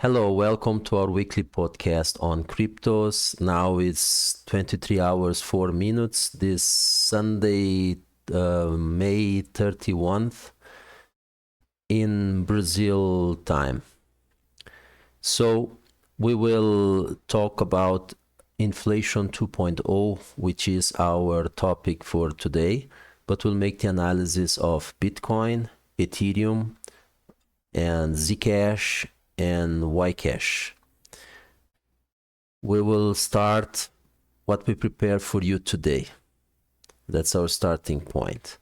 Hello, welcome to our weekly podcast on cryptos. Now it's 23 hours 4 minutes this Sunday, May 31st in Brazil time. So we will talk about inflation 2.0, which is our topic for today, but we'll make the analysis of Bitcoin, Ethereum, and Zcash and Ycash. We will start what we prepare for you today. That's our starting point.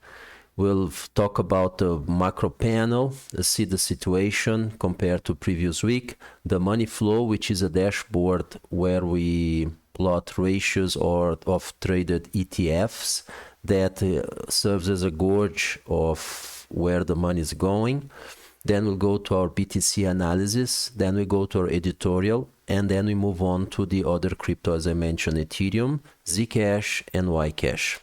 We'll talk about the macro panel, see the situation compared to previous week, the money flow, which is a dashboard where we plot ratios of traded ETFs that serves as a gauge of where the money is going. Then we'll go to our BTC analysis, then we go to our editorial, and then we move on to the other crypto, as I mentioned, Ethereum, Zcash, and Ycash.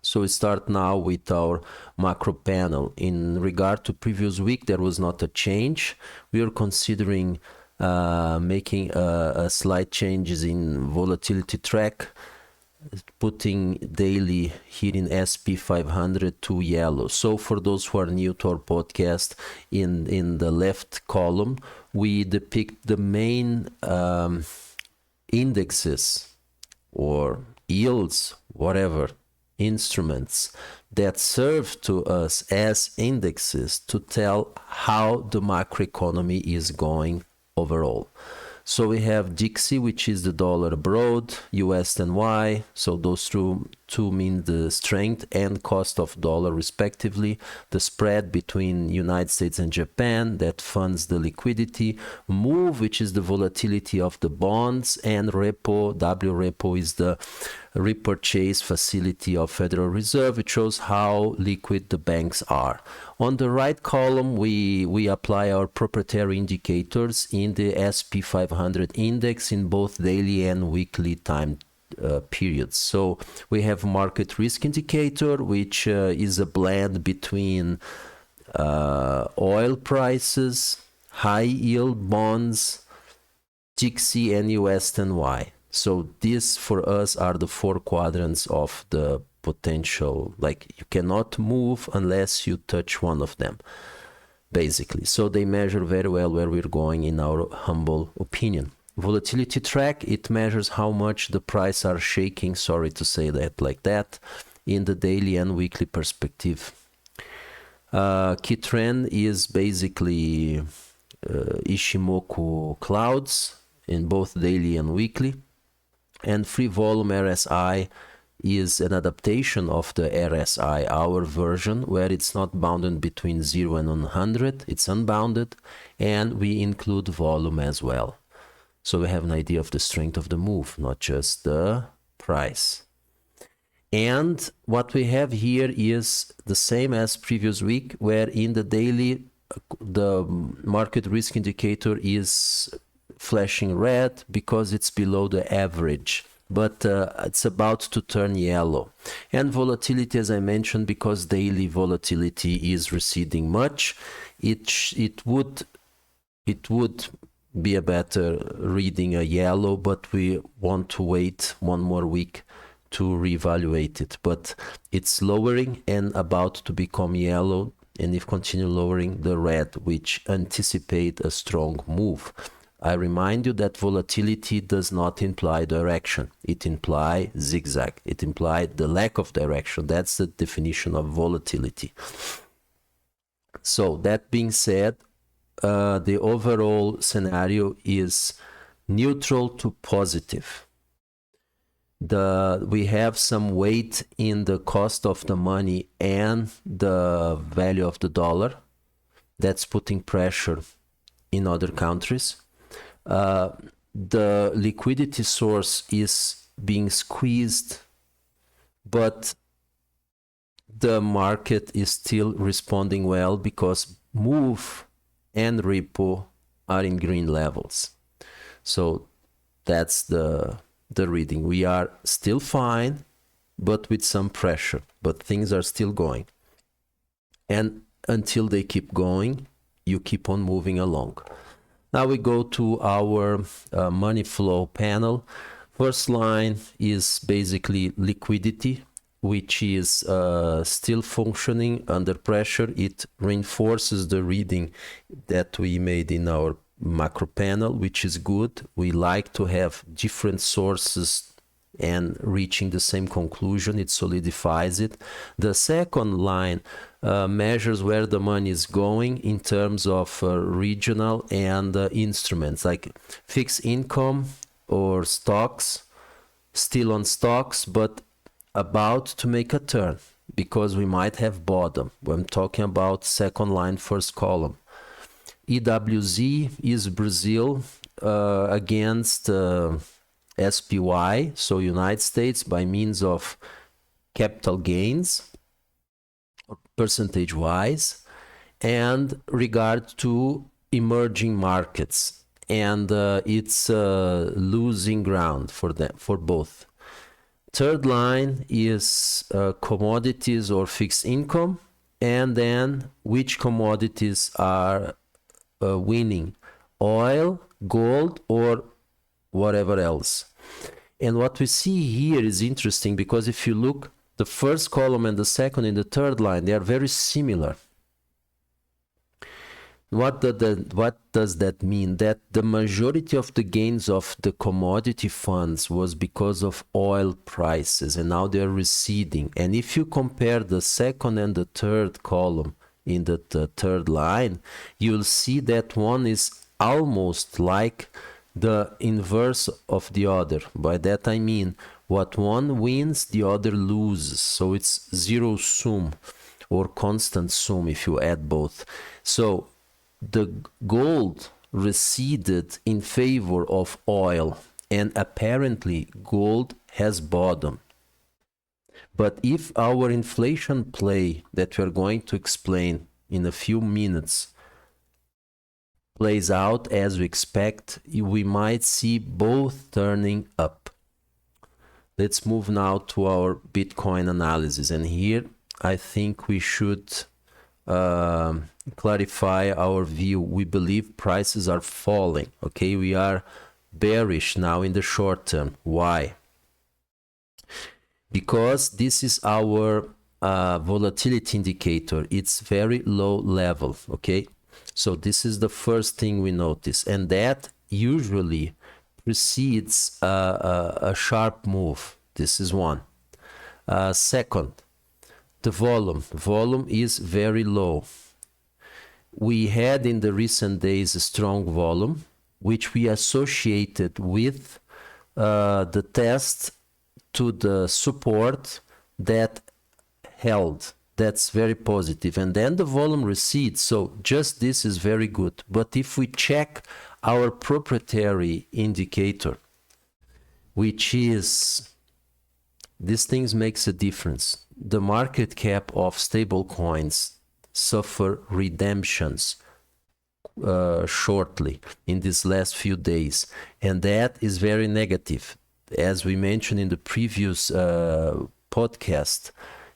So we start now with our macro panel. In regard to previous week, there was not a change. We are considering making a slight changes in volatility track, putting daily here in SP500 to yellow. So for those who are new to our podcast, in the left column, we depict the main indexes or yields, whatever, instruments that serve to us as indexes to tell how the macroeconomy is going overall. So we have DXY, which is the dollar abroad, USNY. So those two mean the strength and cost of dollar respectively. The spread between United States and Japan that funds the liquidity. MOVE, which is the volatility of the bonds, and repo, WRepo is the repurchase facility of Federal Reserve. It shows how liquid the banks are. On the right column, we apply our proprietary indicators in the SP500 index in both daily and weekly time periods. So we have market risk indicator, which is a blend between oil prices, high yield bonds, DXY, and USNY. So these for us are the four quadrants of the potential, like you cannot move unless you touch one of them, basically. So they measure very well where we're going in our humble opinion. Volatility track, it measures how much the price are shaking, sorry to say that like that, in the daily and weekly perspective. Key trend is basically Ishimoku clouds in both daily and weekly. And free volume RSI is an adaptation of the RSI, our version, where it's not bounded between 0 and 100, it's unbounded, and we include volume as well. So we have an idea of the strength of the move, not just the price. And what we have here is the same as previous week, where in the daily, the market risk indicator is flashing red because it's below the average, but it's about to turn yellow. And volatility, as I mentioned, because daily volatility is receding much, it would be a better reading a yellow, but we want to wait one more week to reevaluate it. But it's lowering and about to become yellow, and if continue lowering, the red, which anticipate a strong move. I remind you that volatility does not imply direction. It implies zigzag. It implies the lack of direction. That's the definition of volatility. So that being said, the overall scenario is neutral to positive. We have some weight in the cost of the money and the value of the dollar. That's putting pressure in other countries. The liquidity source is being squeezed, but the market is still responding well because MOVE and repo are in green levels. So that's the reading. We are still fine, but with some pressure, but things are still going. And until they keep going, you keep on moving along. Now we go to our money flow panel. First line is basically liquidity, which is still functioning under pressure. It reinforces the reading that we made in our macro panel, which is good. We like to have different sources and reaching the same conclusion. It solidifies it. The second line measures where the money is going in terms of regional and instruments like fixed income or stocks, still on stocks, but about to make a turn because we might have bottom. I'm talking about second line, first column. EWZ is Brazil against SPY, so United States, by means of capital gains, percentage wise, and regard to emerging markets, and it's losing ground for them, for both. Third line is commodities or fixed income, and then which commodities are winning, oil, gold, or whatever else. And what we see here is interesting because if you look, the first column and the second and the third line, they are very similar. What does that mean? That the majority of the gains of the commodity funds was because of oil prices, and now they're receding. And if you compare the second and the third column in the third line, you'll see that one is almost like the inverse of the other. By that I mean what one wins, the other loses. So it's zero sum or constant sum if you add both. So the gold receded in favor of oil, and apparently gold has bottomed. But if our inflation play that we're going to explain in a few minutes plays out as we expect, we might see both turning up. Let's move now to our Bitcoin analysis, and here I think we should clarify our view. We believe prices are falling. Okay, we are bearish now in the short term. Why? Because this is our volatility indicator. It's very low level. Okay, so this is the first thing we notice, and that usually precedes a sharp move. This is one. Second, the volume is very low. We had in the recent days a strong volume, which we associated with the test to the support that held. That's very positive. And then the volume recedes. So just this is very good. But if we check our proprietary indicator, which is, these things makes a difference. The market cap of stable coins suffer redemptions shortly in these last few days, and that is very negative. As we mentioned in the previous podcast,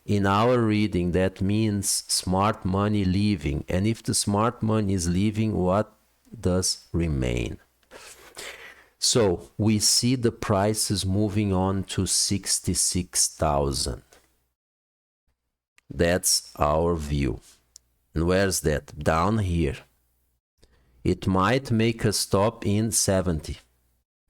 in our reading, that means smart money leaving. And if the smart money is leaving, what does remain? So we see the prices moving on to 66,000. That's our view. And where's that? Down here. It might make a stop in 70.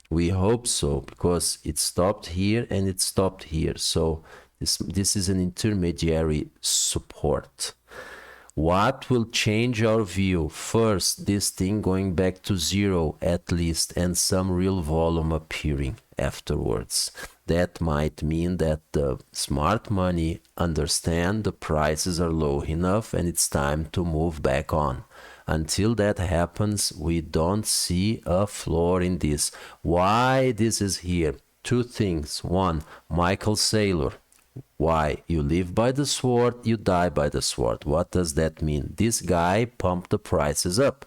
We hope so, because it stopped here and it stopped here. So this is an intermediary support. What will change our view? First, this thing going back to zero at least, and some real volume appearing afterwards. That might mean that the smart money understand the prices are low enough and it's time to move back on. Until that happens, we don't see a floor in this. Why this is here? Two things. One, Michael Saylor. Why? You live by the sword, you die by the sword. What does that mean? This guy pumped the prices up.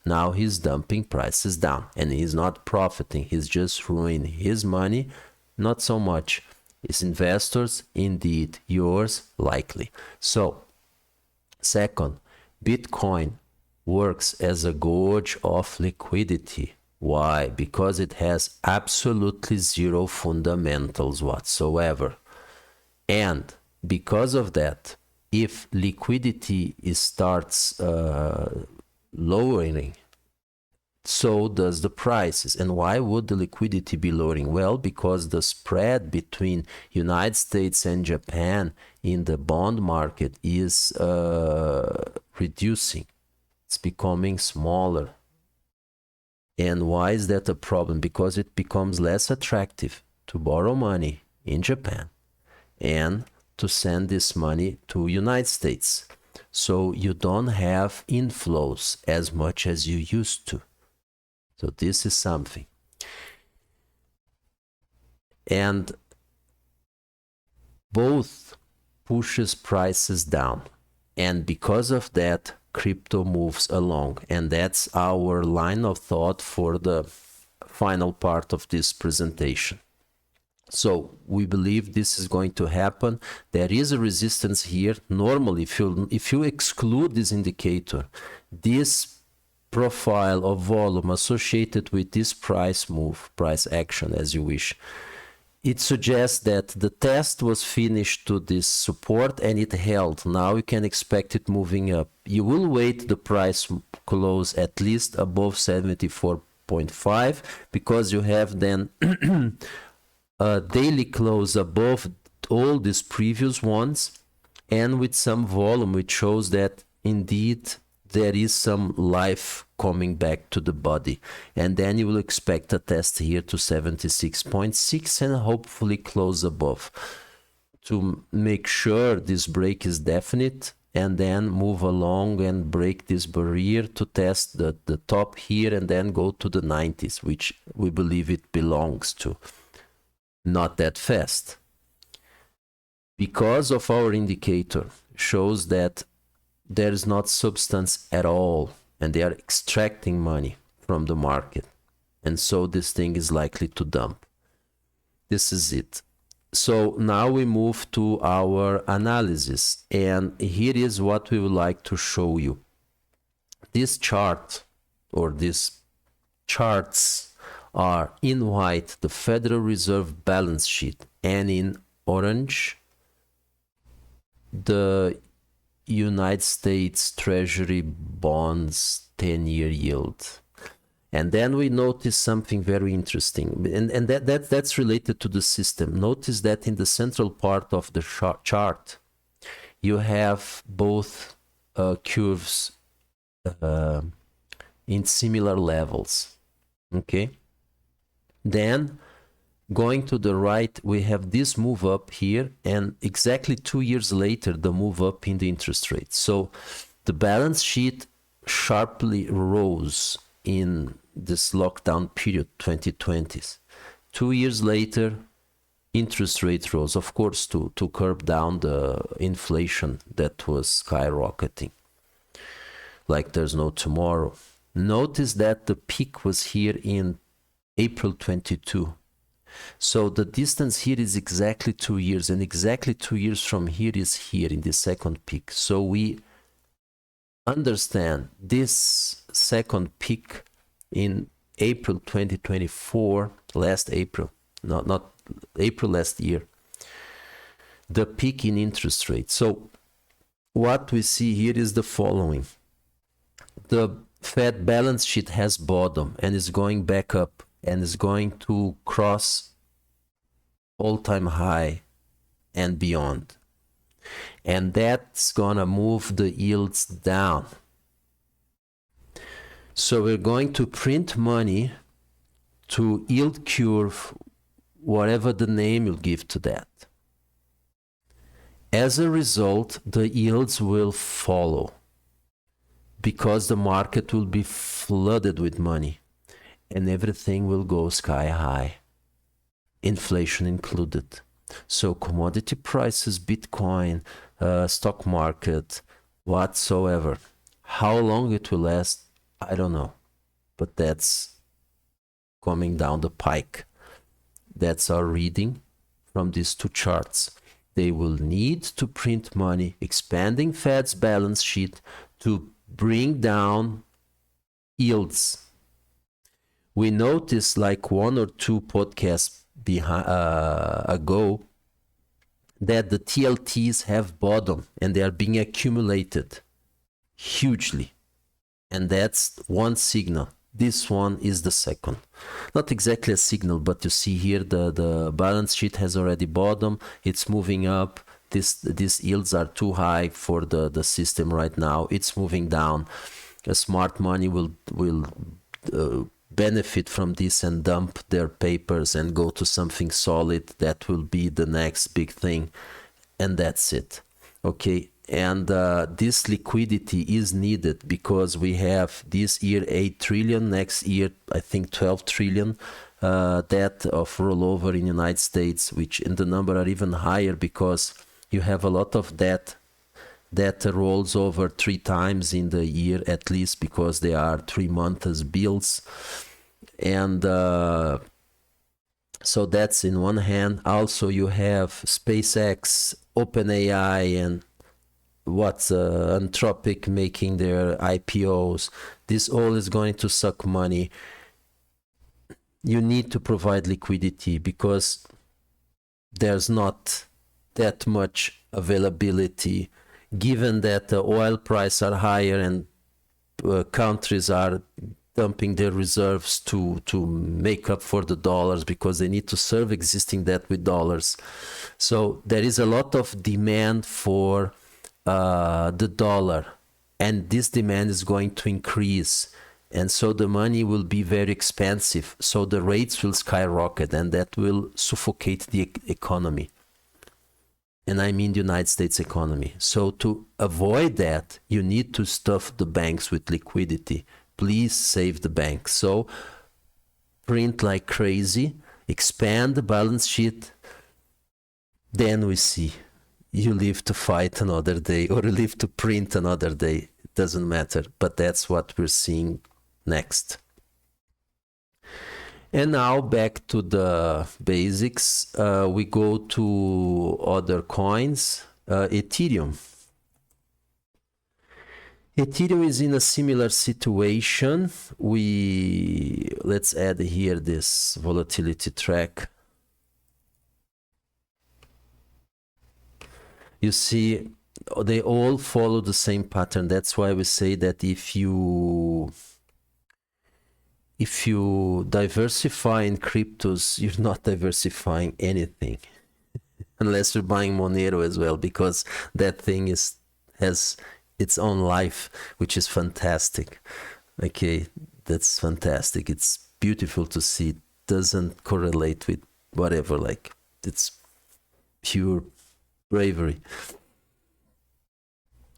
Now he's dumping prices down, and he's not profiting. He's just ruining his money. Not so much. His investors, indeed. Yours, likely. So, second, Bitcoin. works as a gauge of liquidity. Why? Because it has absolutely zero fundamentals whatsoever. And because of that, if liquidity starts lowering, so does the prices. And why would the liquidity be lowering? Well, because the spread between United States and Japan in the bond market is reducing. It's becoming smaller. And why is that a problem? Because it becomes less attractive to borrow money in Japan and to send this money to United States. So you don't have inflows as much as you used to. So this is something. And both pushes prices down. And because of that, crypto moves along. And that's our line of thought for the final part of this presentation. So we believe this is going to happen. There is a resistance here. Normally, if you exclude this indicator, this profile of volume associated with this price move, price action as you wish, it suggests that the test was finished to this support and it held. Now you can expect it moving up. You will wait the price close at least above 74.5 because you have then a daily close above all these previous ones and with some volume, which shows that indeed there is some life coming back to the body. And then you will expect a test here to 76.6 and hopefully close above to make sure this break is definite, and then move along and break this barrier to test the top here and then go to the 90s, which we believe it belongs to. Not that fast. Because of our indicator shows that there is not substance at all and they are extracting money from the market. And so this thing is likely to dump. This is it. So now we move to our analysis. And here is what we would like to show you. This chart or these charts are in white, the Federal Reserve balance sheet, and in orange, the United States Treasury bonds 10-year yield. And then we notice something very interesting, and that's related to the system. Notice that in the central part of the chart, you have both curves in similar levels, okay? Then going to the right, we have this move up here, and exactly 2 years later, the move up in the interest rate. So the balance sheet sharply rose in this lockdown period, 2020s. 2 years later, interest rate rose, of course, to curb down the inflation that was skyrocketing like there's no tomorrow. Notice that the peak was here in April 22. So the distance here is exactly 2 years, and exactly 2 years from here is here in the second peak. So we understand this second peak in April 2024, last April, not April last year, the peak in interest rate. So what we see here is the following. The Fed balance sheet has bottom and is going back up and is going to cross all-time high and beyond. And that's gonna move the yields down. So we're going to print money to yield curve, whatever the name you'll give to that. As a result, the yields will follow because the market will be flooded with money and everything will go sky high, inflation included. So commodity prices, Bitcoin, stock market, whatsoever. How long it will last, I don't know, but that's coming down the pike. That's our reading from these two charts. They will need to print money, expanding Fed's balance sheet to bring down yields. We noticed like 1 or 2 podcasts ago that the TLTs have bottom and they are being accumulated hugely. And that's one signal. This one is the second. Not exactly a signal, but you see here the balance sheet has already bottom. It's moving up. These yields are too high for the system right now. It's moving down. A smart money will benefit from this and dump their papers and go to something solid. That will be the next big thing, and that's it. Okay, and this liquidity is needed because we have this year 8 trillion, next year I think 12 trillion debt of rollover in United States, which in the number are even higher because you have a lot of debt that rolls over 3 times in the year at least, because they are 3 months bills. And so that's in one hand. Also you have SpaceX, OpenAI, and Anthropic making their IPOs. This all is going to suck money. You need to provide liquidity because there's not that much availability, given that the oil prices are higher and countries are dumping their reserves to make up for the dollars because they need to serve existing debt with dollars. So there is a lot of demand for the dollar, and this demand is going to increase, and so the money will be very expensive, so the rates will skyrocket, and that will suffocate the economy. And I mean the United States economy. So to avoid that, you need to stuff the banks with liquidity. Please save the banks. So print like crazy, expand the balance sheet, then we see. You live to fight another day, or you live to print another day. It doesn't matter, but that's what we're seeing next. And now back to the basics. We go to other coins. Ethereum. Ethereum is in a similar situation. Let's add here this volatility track. You see, they all follow the same pattern. That's why we say that if you diversify in cryptos, you're not diversifying anything unless you're buying Monero as well, because that thing has its own life, which is fantastic. Okay, that's fantastic. It's beautiful to see. It doesn't correlate with whatever, like it's pure bravery.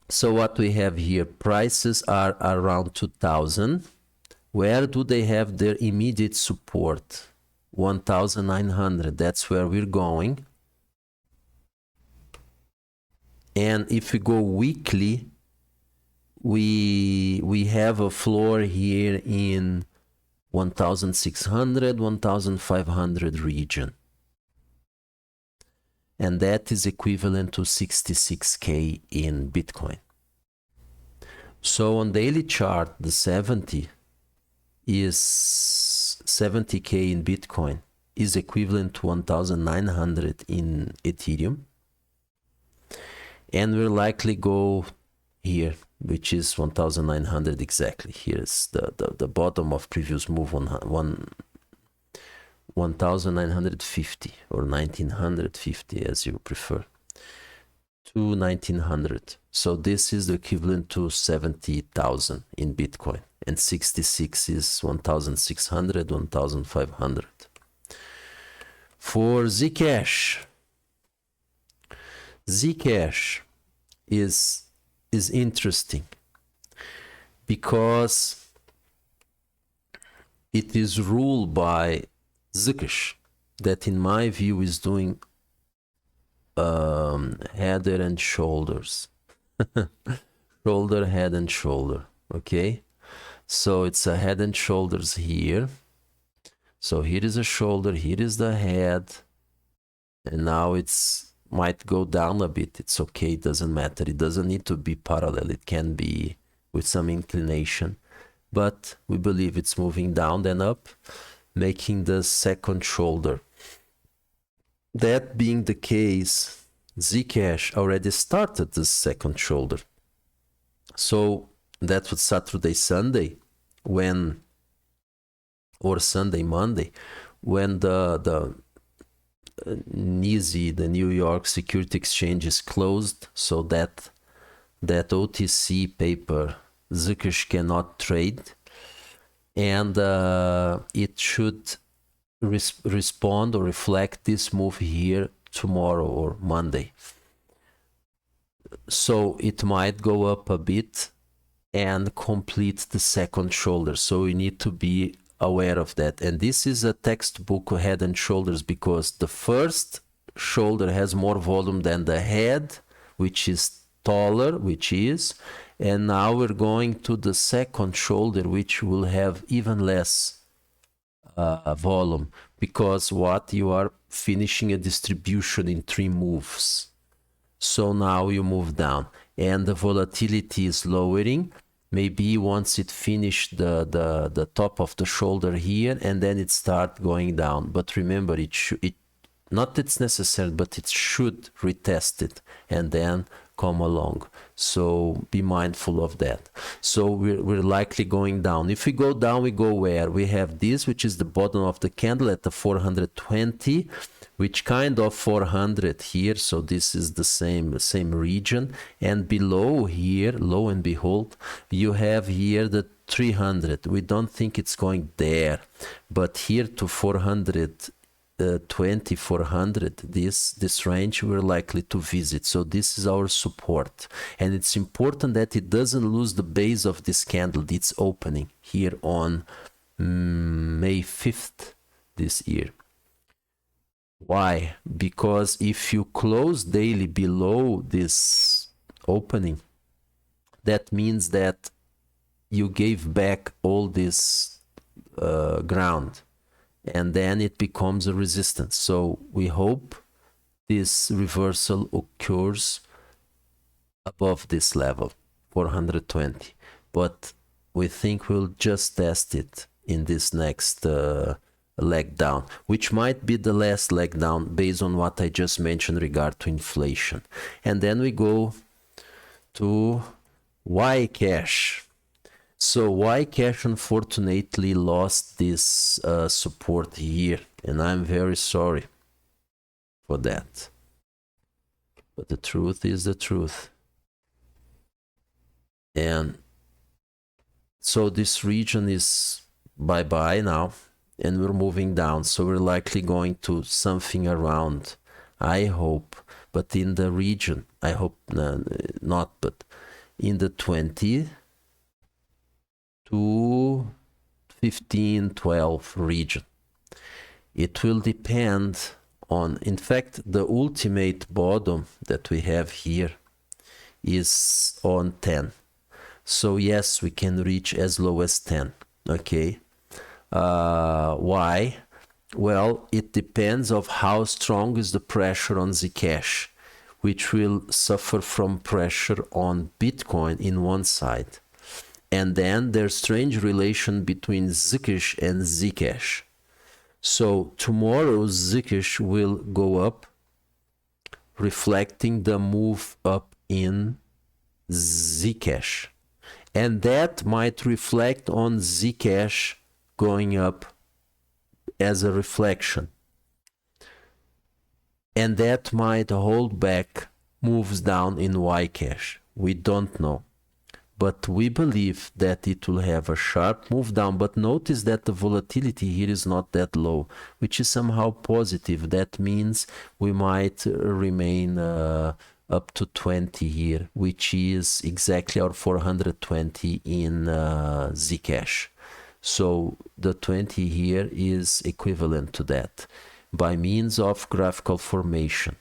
So what we have here, prices are around 2000. Where do they have their immediate support? 1900. That's where we're going. And if we go weekly, we have a floor here in 1600, 1500 region. And that is equivalent to 66K in Bitcoin. So on daily chart, the 70 is 70K in Bitcoin is equivalent to 1900 in Ethereum. And we'll likely go here, which is 1900 exactly. Here's the bottom of previous move on 1950 or 1950 as you prefer, to 1900. So this is the equivalent to 70,000 in Bitcoin, and 66 is 1600, 1500. For Zcash, Zcash is interesting because it is ruled by Zcash, that in my view is doing head and shoulders. Shoulder, head and shoulder. Okay, so it's a head and shoulders here. So here is a shoulder, here is the head, and now it's might go down a bit. It's okay, it doesn't matter. It doesn't need to be parallel. It can be with some inclination, but we believe it's moving down then up, making the second shoulder. That being the case, Zcash already started the second shoulder. So that was Saturday, Sunday, or Sunday, Monday, when the NYSE, the New York Security Exchange, is closed, so that OTC paper Zcash cannot trade, and it should respond or reflect this move here tomorrow or Monday. So it might go up a bit and complete the second shoulder. So we need to be aware of that. And this is a textbook head and shoulders, because the first shoulder has more volume than the head, which is taller, and now we're going to the second shoulder, which will have even less volume, because you are finishing a distribution in 3 moves. So now you move down and the volatility is lowering. Maybe once it finished the top of the shoulder here, and then it start going down. But remember, not it's necessary, but it should retest it and then come along. So be mindful of that. So we're likely going down. If we go down, we go where? We have this, which is the bottom of the candle at the 420, which kind of 400 here. So this is the same region. And below here, lo and behold, you have here the 300. We don't think it's going there, but here to 420, 400, this range we're likely to visit. So this is our support, and it's important that it doesn't lose the base of this candle. It's opening here on May 5th this year. Why? Because if you close daily below this opening, that means that you gave back all this ground, and then it becomes a resistance. So we hope this reversal occurs above this level, 420, but we think we'll just test it in this next leg down, which might be the last leg down based on what I just mentioned regard to inflation. And then we go to Ycash. So Ycash unfortunately lost this support here, and I'm very sorry for that. But the truth is the truth. And so this region is bye-bye now, and we're moving down. So we're likely going to something around, I hope, but in the region, I hope not, but in the 20 to 15, 12 region. It will depend on, in fact, the ultimate bottom that we have here is on 10. So yes, we can reach as low as 10, okay? Why? Well, it depends of how strong is the pressure on Zcash, which will suffer from pressure on Bitcoin in one side. And then there's strange relation between Zcash and Zcash. So tomorrow Zcash will go up, reflecting the move up in Zcash. And that might reflect on Zcash going up as a reflection. And that might hold back moves down in Ycash. We don't know. But we believe that it will have a sharp move down. But notice that the volatility here is not that low, which is somehow positive. That means we might remain up to 20 here, which is exactly our 420 in Zcash. So the 20 here is equivalent to that by means of graphical formation.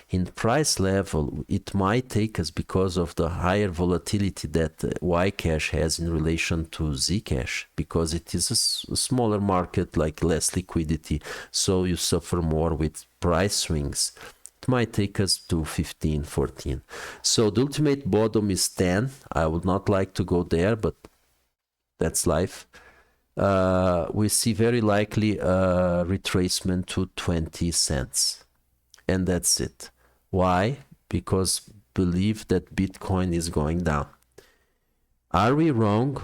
In price level, it might take us, because of the higher volatility that Ycash has in relation to Zcash, because it is a smaller market, like less liquidity, so you suffer more with price swings. it might take us to 15, 14. So the ultimate bottom is 10. I would not like to go there, but that's life. We see very likely a retracement to 20 cents. And that's it. Why? Because believe that Bitcoin is going down. Are we wrong?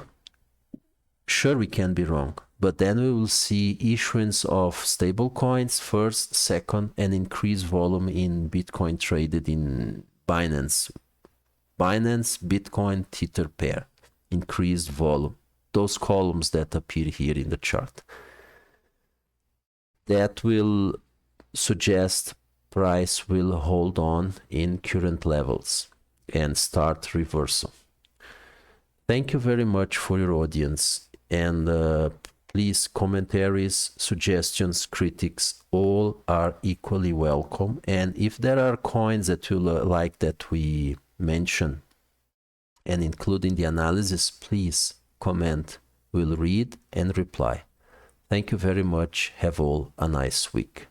Sure, we can be wrong. But then we will see issuance of stable coins first, second, and increased volume in Bitcoin traded in Binance. Binance, Bitcoin, Tether pair. Increased volume. Those columns that appear here in the chart. That will suggest price will hold on in current levels and start reversal. Thank you very much for your audience, and please, commentaries, suggestions, critics, all are equally welcome. And if there are coins that you like that we mention and include in the analysis, please comment. We'll read and reply. Thank you very much. Have all a nice week.